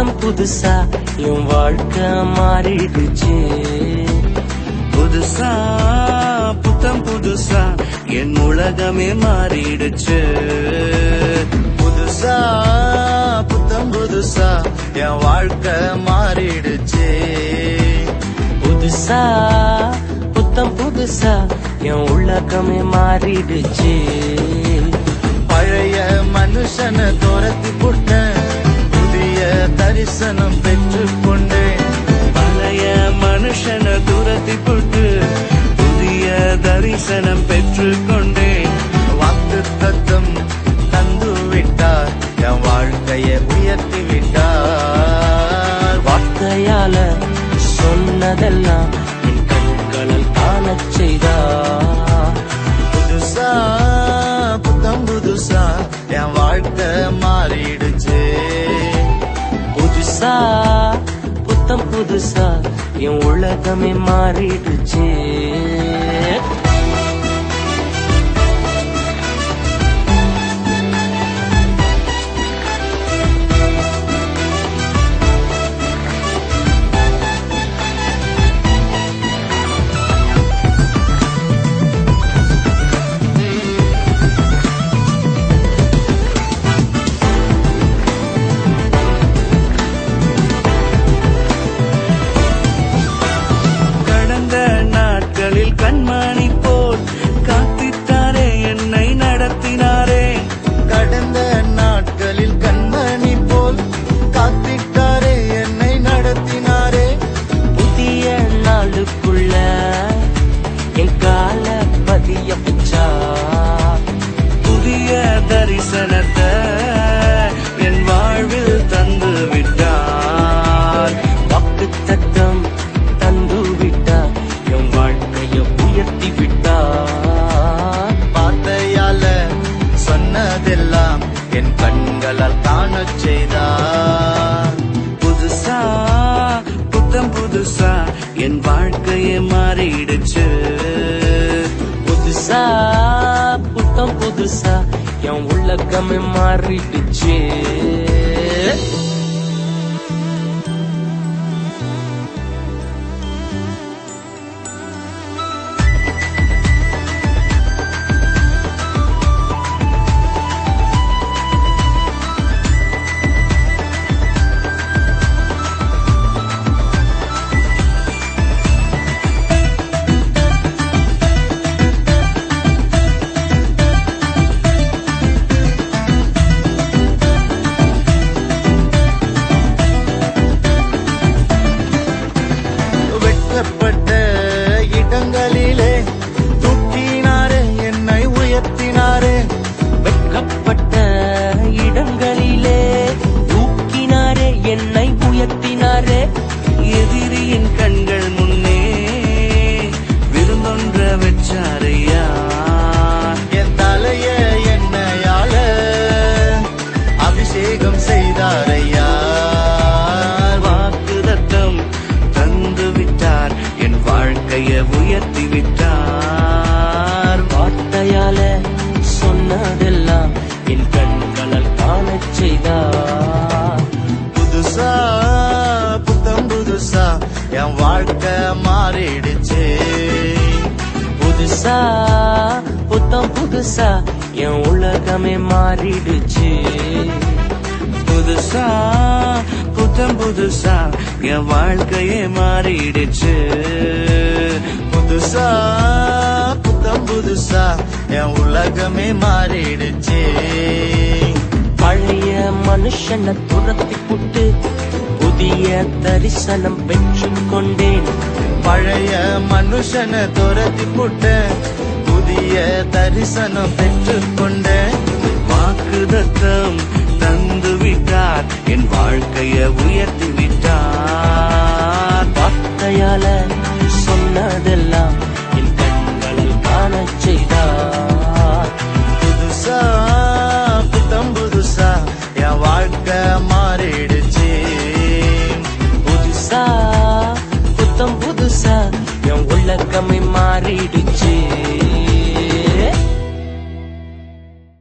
புத்தம் புதுசா என் வாழ்க்கை மாறிடுச்சு. புதுசா புத்தம் புதுசா என் உலகமே மாறிடுச்சு. புதுசா புத்தம் புதுசா என் வாழ்க்கை மாறிடுச்சு. புதுசா புத்தம் புதுசா என் உலகமே மாறிடுச்சு. பழைய மனுஷனை துரத்தி போட்டேன், புதிய தரிசனம் பெற்றுக்கொண்டேன். பழைய மனுஷனை துரத்தி போட்டு புதிய தரிசனம் பெற்றுக்கொண்டேன். வாக்கு தத்தம் தந்து விட்டார், என் வாழ்க்கையை உயர்த்தி விட்டார். வார்த்தையால சொன்னதெல்லாம் என் கண்களில் காணச் செய்தார். புதுசா புத்தம் புதுசா என் வாழ்க்கை மாறிடுச்சு. புதுசா புத்தம் புதுசா என் உலகமே மாறிடுச்சு. கண்மணி போல் காத்திட்டாரே, என்னை நடத்தினாரே. கடந்த நாட்களில் கண்மணி போல் காத்திட்டாரே, என்னை நடத்தினாரே. புதிய நாளுக்குள்ள என் கால பதிய வச்சா. புதிய தரிசனத்தை என் வாழ்வில் தந்து விட்டார். வாக்கு தத்தம் தந்து விட்டார், என் வாழ்க்கையை உயர்த்தி விட்டார். வார்த்தையால சொன்னதெல்லாம் என் கண்களால் காணச் செய்தார். புதுசா புத்தம் புதுசா என் வாழ்க்கையே மாறிடுச்சு. புதுசா புத்தம் புதுசா என் உலகமே மாறிடுச்சு. வெட்கப்பட்ட இடங்களிலே தூக்கினாரே, என்னை உயர்த்தினாரே. வெட்கப்பட்ட இடங்களிலே தூக்கினாரே, என்னை உயர்த்தினாரே. எதிரியின் கண்கள் முன்னே விருந்தொன்ற வச்சாரையா. என் தலைய எண்ணெயால அபிஷேகம் செய்தாரையா. வாக்குதத்தம் தந்து விட்டார், என் வாழ்க்கையை உயர்த்தி விட்டார். வார்த்தையால சொன்னதெல்லாம் என் கண்களால் காணச் செய்தார். புதுசா புத்தம் புதுசா என் வாழ்க்கை மாறிடுச்சு. புதுசா புத்தம் புதுசா என் உலகமே மாறிடுச்சு. புதுசா புத்தம் புதுசா என் வாழ்க்கையே மாறிடுச்சு. புதுசா புத்தம் புதுசா என் உலகமே மாறிடுச்சு. பழைய மனுஷனை துரத்தி புட்டு புதிய தரிசனம் பெற்றுக்கொண்டேன். பழைய மனுஷனை துரத்தி போட்டு புதிய தரிசனம் பெற்றுக்கொண்டேன். வாக்குதத்தம் தந்து விட்டார், என் வாழ்க்கையை உயர்த்தி விட்டார். வார்த்தையால சொன்னதெல்லாம் என் கண்களில் காணச் செய்தார். புதுசா புத்தம் புதுசா என் வாழ்க்கை மாறிடுச்சு. புதுசா புத்தம் புதுசா என் உலகமே மாறிடுச்சு.